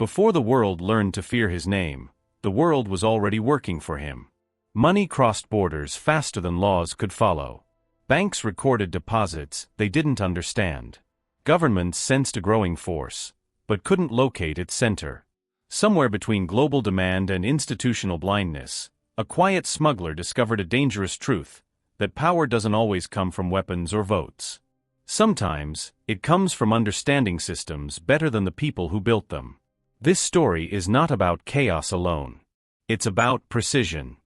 Before the world learned to fear his name, the world was already working for him. Money crossed borders faster than laws could follow. Banks recorded deposits they didn't understand. Governments sensed a growing force, but couldn't locate its center. Somewhere between global demand and institutional blindness, a quiet smuggler discovered a dangerous truth, that power doesn't always come from weapons or votes. Sometimes, it comes from understanding systems better than the people who built them. This story is not about chaos alone. It's about precision.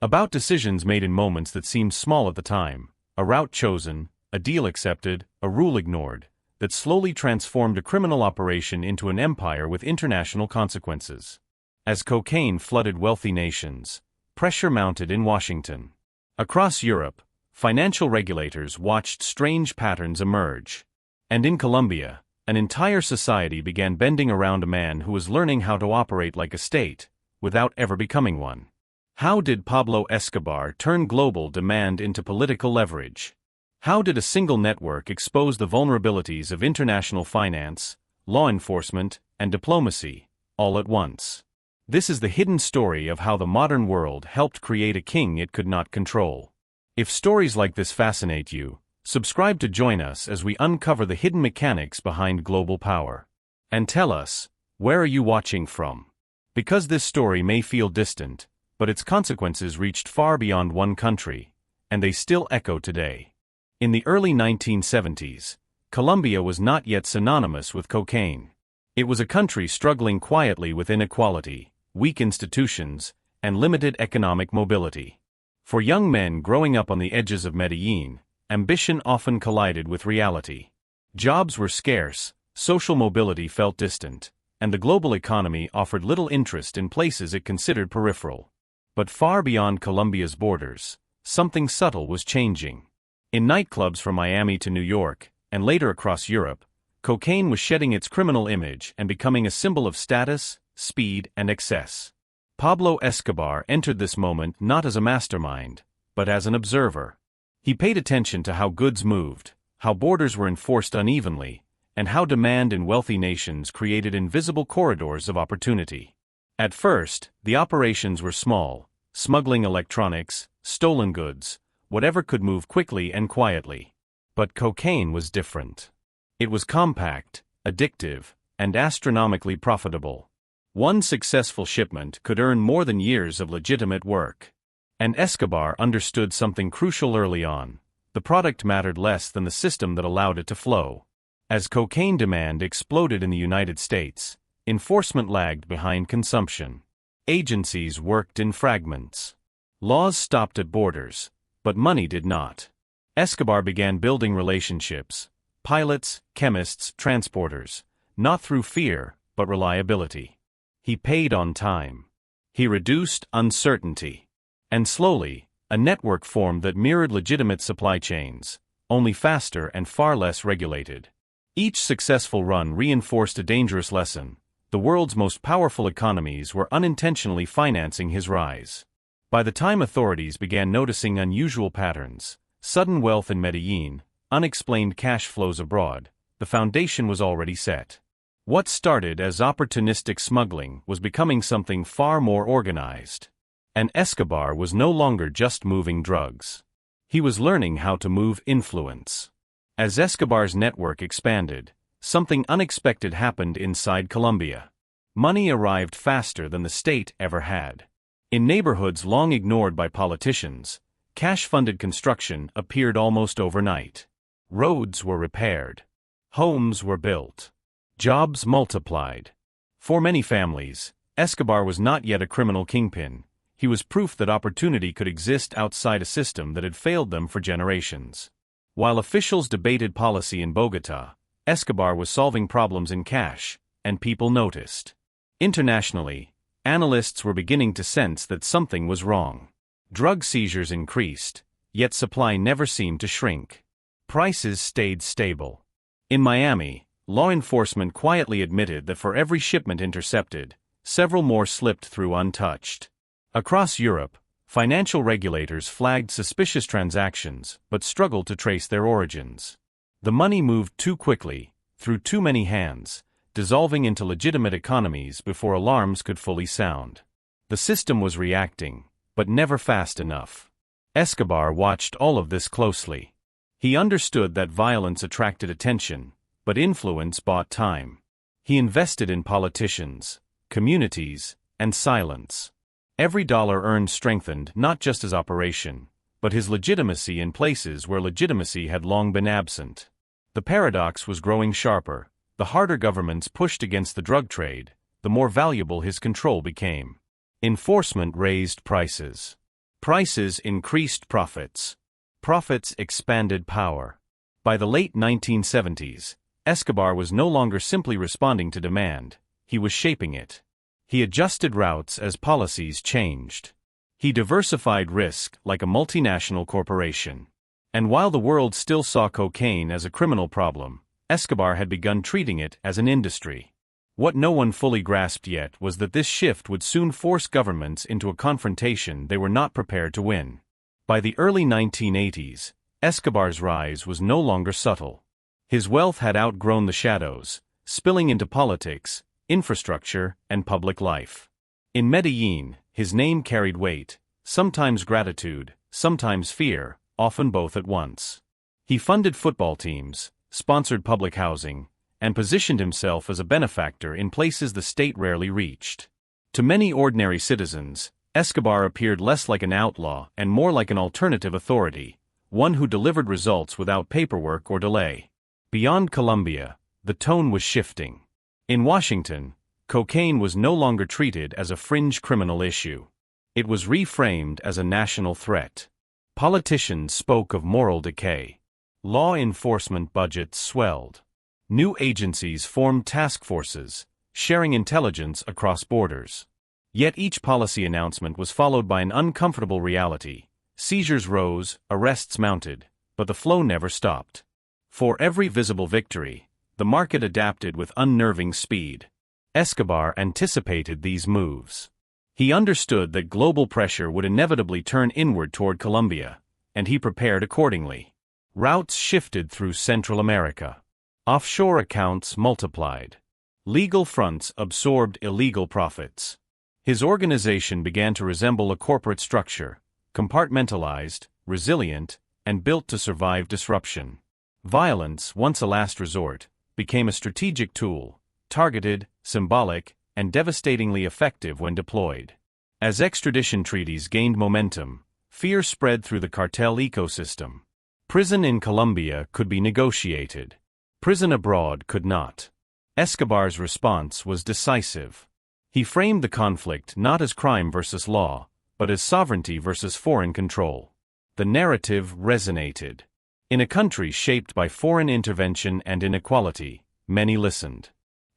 About decisions made in moments that seemed small at the time, a route chosen, a deal accepted, a rule ignored, that slowly transformed a criminal operation into an empire with international consequences. As cocaine flooded wealthy nations, pressure mounted in Washington. Across Europe, financial regulators watched strange patterns emerge. And in Colombia, an entire society began bending around a man who was learning how to operate like a state, without ever becoming one. How did Pablo Escobar turn global demand into political leverage? How did a single network expose the vulnerabilities of international finance, law enforcement, and diplomacy, all at once? This is the hidden story of how the modern world helped create a king it could not control. If stories like this fascinate you, subscribe to join us as we uncover the hidden mechanics behind global power. And tell us, where are you watching from? Because this story may feel distant, but its consequences reached far beyond one country, and they still echo today. In the early 1970s, Colombia was not yet synonymous with cocaine. It was a country struggling quietly with inequality, weak institutions, and limited economic mobility. For young men growing up on the edges of Medellín, ambition often collided with reality. Jobs were scarce, social mobility felt distant, and the global economy offered little interest in places it considered peripheral. But far beyond Colombia's borders, something subtle was changing. In nightclubs from Miami to New York, and later across Europe, cocaine was shedding its criminal image and becoming a symbol of status, speed, and excess. Pablo Escobar entered this moment not as a mastermind, but as an observer. He paid attention to how goods moved, how borders were enforced unevenly, and how demand in wealthy nations created invisible corridors of opportunity. At first, the operations were small, smuggling electronics, stolen goods, whatever could move quickly and quietly. But cocaine was different. It was compact, addictive, and astronomically profitable. One successful shipment could earn more than years of legitimate work. And Escobar understood something crucial early on. The product mattered less than the system that allowed it to flow. As cocaine demand exploded in the United States, enforcement lagged behind consumption. Agencies worked in fragments. Laws stopped at borders, but money did not. Escobar began building relationships, pilots, chemists, transporters, not through fear, but reliability. He paid on time. He reduced uncertainty. And slowly, a network formed that mirrored legitimate supply chains, only faster and far less regulated. Each successful run reinforced a dangerous lesson. The world's most powerful economies were unintentionally financing his rise. By the time authorities began noticing unusual patterns, sudden wealth in Medellín, unexplained cash flows abroad, the foundation was already set. What started as opportunistic smuggling was becoming something far more organized. And Escobar was no longer just moving drugs. He was learning how to move influence. As Escobar's network expanded, something unexpected happened inside Colombia. Money arrived faster than the state ever had. In neighborhoods long ignored by politicians, cash-funded construction appeared almost overnight. Roads were repaired. Homes were built. Jobs multiplied. For many families, Escobar was not yet a criminal kingpin. He was proof that opportunity could exist outside a system that had failed them for generations. While officials debated policy in Bogotá, Escobar was solving problems in cash, and people noticed. Internationally, analysts were beginning to sense that something was wrong. Drug seizures increased, yet supply never seemed to shrink. Prices stayed stable. In Miami, law enforcement quietly admitted that for every shipment intercepted, several more slipped through untouched. Across Europe, financial regulators flagged suspicious transactions but struggled to trace their origins. The money moved too quickly, through too many hands, dissolving into legitimate economies before alarms could fully sound. The system was reacting, but never fast enough. Escobar watched all of this closely. He understood that violence attracted attention, but influence bought time. He invested in politicians, communities, and silence. Every dollar earned strengthened not just his operation, but his legitimacy in places where legitimacy had long been absent. The paradox was growing sharper. The harder governments pushed against the drug trade, the more valuable his control became. Enforcement raised prices. Prices increased profits. Profits expanded power. By the late 1970s, Escobar was no longer simply responding to demand, he was shaping it. He adjusted routes as policies changed. He diversified risk like a multinational corporation. And while the world still saw cocaine as a criminal problem, Escobar had begun treating it as an industry. What no one fully grasped yet was that this shift would soon force governments into a confrontation they were not prepared to win. By the early 1980s, Escobar's rise was no longer subtle. His wealth had outgrown the shadows, spilling into politics, infrastructure, and public life. In Medellín, his name carried weight, sometimes gratitude, sometimes fear, often both at once. He funded football teams, sponsored public housing, and positioned himself as a benefactor in places the state rarely reached. To many ordinary citizens, Escobar appeared less like an outlaw and more like an alternative authority, one who delivered results without paperwork or delay. Beyond Colombia, the tone was shifting. In Washington, cocaine was no longer treated as a fringe criminal issue. It was reframed as a national threat. Politicians spoke of moral decay. Law enforcement budgets swelled. New agencies formed task forces, sharing intelligence across borders. Yet each policy announcement was followed by an uncomfortable reality. Seizures rose, arrests mounted, but the flow never stopped. For every visible victory, the market adapted with unnerving speed. Escobar anticipated these moves. He understood that global pressure would inevitably turn inward toward Colombia, and he prepared accordingly. Routes shifted through Central America. Offshore accounts multiplied. Legal fronts absorbed illegal profits. His organization began to resemble a corporate structure, compartmentalized, resilient, and built to survive disruption. Violence, once a last resort, became a strategic tool, targeted, symbolic, and devastatingly effective when deployed. As extradition treaties gained momentum, fear spread through the cartel ecosystem. Prison in Colombia could be negotiated. Prison abroad could not. Escobar's response was decisive. He framed the conflict not as crime versus law, but as sovereignty versus foreign control. The narrative resonated. In a country shaped by foreign intervention and inequality, many listened.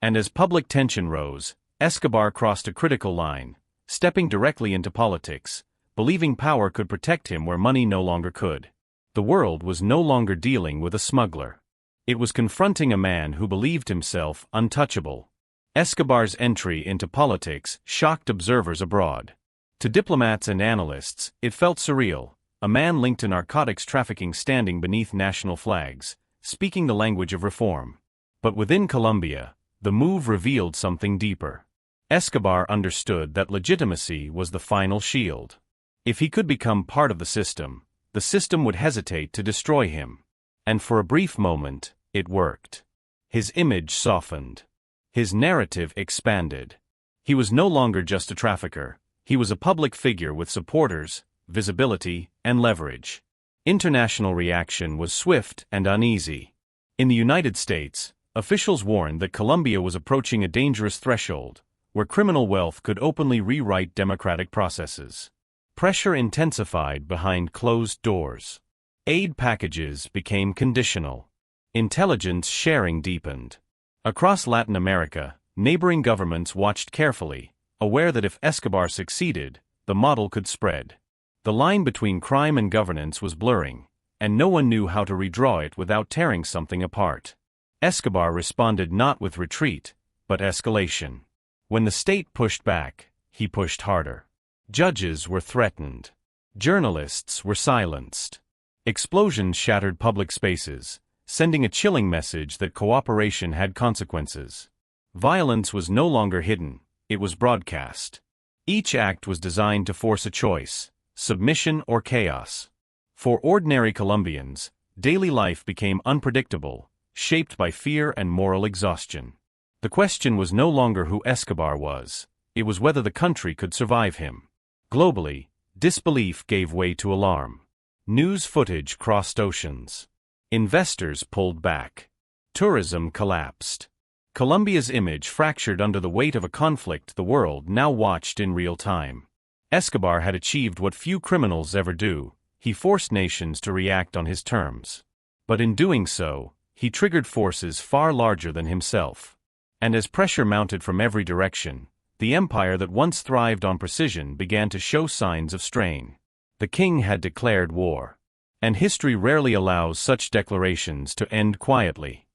And as public tension rose, Escobar crossed a critical line, stepping directly into politics, believing power could protect him where money no longer could. The world was no longer dealing with a smuggler. It was confronting a man who believed himself untouchable. Escobar's entry into politics shocked observers abroad. To diplomats and analysts, it felt surreal, a man linked to narcotics trafficking standing beneath national flags, speaking the language of reform. But within Colombia, the move revealed something deeper. Escobar understood that legitimacy was the final shield. If he could become part of the system would hesitate to destroy him. And for a brief moment, it worked. His image softened. His narrative expanded. He was no longer just a trafficker. He was a public figure with supporters, visibility, and leverage. International reaction was swift and uneasy. In the United States, officials warned that Colombia was approaching a dangerous threshold, where criminal wealth could openly rewrite democratic processes. Pressure intensified behind closed doors. Aid packages became conditional. Intelligence sharing deepened. Across Latin America, neighboring governments watched carefully, aware that if Escobar succeeded, the model could spread. The line between crime and governance was blurring, and no one knew how to redraw it without tearing something apart. Escobar responded not with retreat, but escalation. When the state pushed back, he pushed harder. Judges were threatened. Journalists were silenced. Explosions shattered public spaces, sending a chilling message that cooperation had consequences. Violence was no longer hidden, it was broadcast. Each act was designed to force a choice: submission or chaos. For ordinary Colombians, daily life became unpredictable, shaped by fear and moral exhaustion. The question was no longer who Escobar was, it was whether the country could survive him. Globally, disbelief gave way to alarm. News footage crossed oceans. Investors pulled back. Tourism collapsed. Colombia's image fractured under the weight of a conflict the world now watched in real time. Escobar had achieved what few criminals ever do: he forced nations to react on his terms. But in doing so, he triggered forces far larger than himself. And as pressure mounted from every direction, the empire that once thrived on precision began to show signs of strain. The king had declared war. And history rarely allows such declarations to end quietly.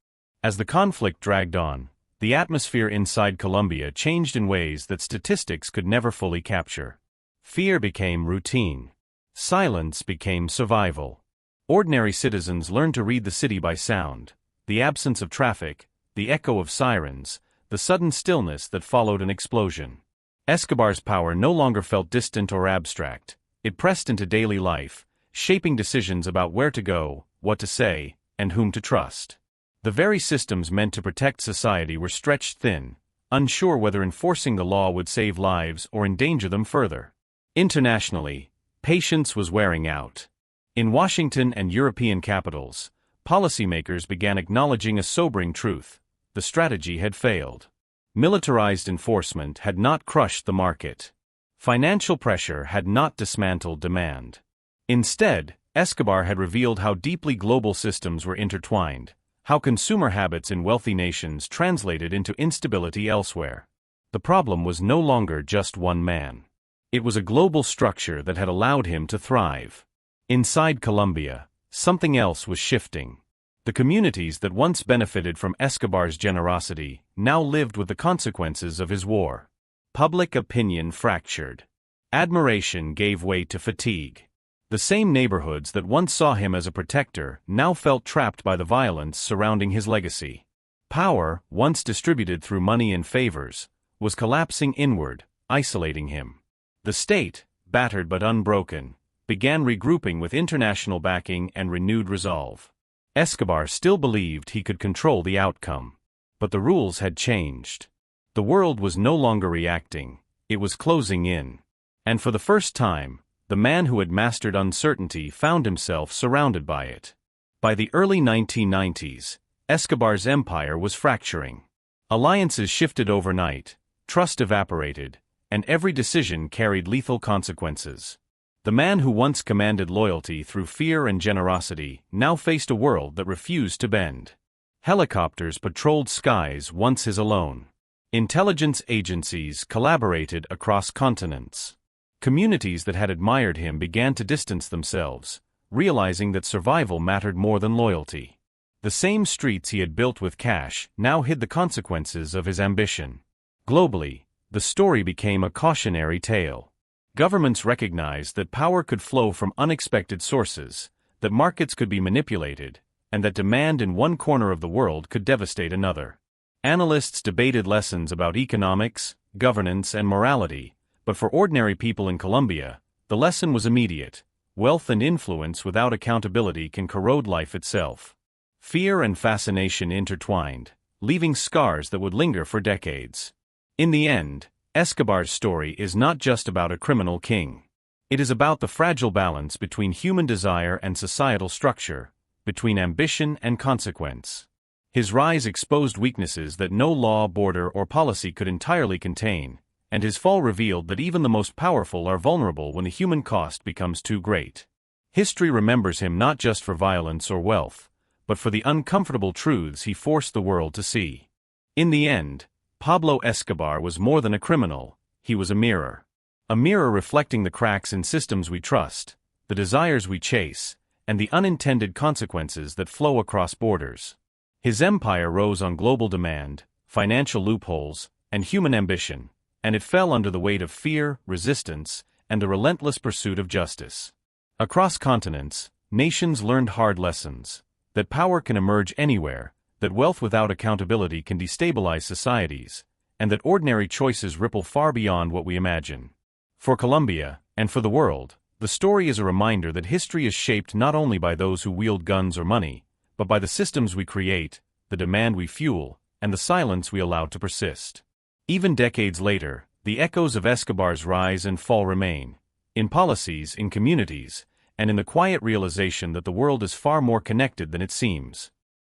As the conflict dragged on, the atmosphere inside Colombia changed in ways that statistics could never fully capture. Fear became routine. Silence became survival. Ordinary citizens learned to read the city by sound: the absence of traffic, the echo of sirens, the sudden stillness that followed an explosion. Escobar's power no longer felt distant or abstract. It pressed into daily life, shaping decisions about where to go, what to say, and whom to trust. The very systems meant to protect society were stretched thin, unsure whether enforcing the law would save lives or endanger them further. Internationally, patience was wearing out. In Washington and European capitals, policymakers began acknowledging a sobering truth: the strategy had failed. Militarized enforcement had not crushed the market. Financial pressure had not dismantled demand. Instead, Escobar had revealed how deeply global systems were intertwined, how consumer habits in wealthy nations translated into instability elsewhere. The problem was no longer just one man. It was a global structure that had allowed him to thrive. Inside Colombia, something else was shifting. The communities that once benefited from Escobar's generosity now lived with the consequences of his war. Public opinion fractured. Admiration gave way to fatigue. The same neighborhoods that once saw him as a protector now felt trapped by the violence surrounding his legacy. Power, once distributed through money and favors, was collapsing inward, isolating him. The state, battered but unbroken, began regrouping with international backing and renewed resolve. Escobar still believed he could control the outcome. But the rules had changed. The world was no longer reacting, it was closing in. And for the first time, the man who had mastered uncertainty found himself surrounded by it. By the early 1990s, Escobar's empire was fracturing. Alliances shifted overnight, trust evaporated, and every decision carried lethal consequences. The man who once commanded loyalty through fear and generosity now faced a world that refused to bend. Helicopters patrolled skies once his alone. Intelligence agencies collaborated across continents. Communities that had admired him began to distance themselves, realizing that survival mattered more than loyalty. The same streets he had built with cash now hid the consequences of his ambition. Globally, the story became a cautionary tale. Governments recognized that power could flow from unexpected sources, that markets could be manipulated, and that demand in one corner of the world could devastate another. Analysts debated lessons about economics, governance, and morality, but for ordinary people in Colombia, the lesson was immediate: wealth and influence without accountability can corrode life itself. Fear and fascination intertwined, leaving scars that would linger for decades. In the end, Escobar's story is not just about a criminal king. It is about the fragile balance between human desire and societal structure, between ambition and consequence. His rise exposed weaknesses that no law, border, or policy could entirely contain, and his fall revealed that even the most powerful are vulnerable when the human cost becomes too great. History remembers him not just for violence or wealth, but for the uncomfortable truths he forced the world to see. In the end, Pablo Escobar was more than a criminal, he was a mirror. A mirror reflecting the cracks in systems we trust, the desires we chase, and the unintended consequences that flow across borders. His empire rose on global demand, financial loopholes, and human ambition, and it fell under the weight of fear, resistance, and the relentless pursuit of justice. Across continents, nations learned hard lessons: that power can emerge anywhere, that wealth without accountability can destabilize societies, and that ordinary choices ripple far beyond what we imagine. For Colombia, and for the world, the story is a reminder that history is shaped not only by those who wield guns or money, but by the systems we create, the demand we fuel, and the silence we allow to persist. Even decades later, the echoes of Escobar's rise and fall remain, in policies, in communities, and in the quiet realization that the world is far more connected than it seems.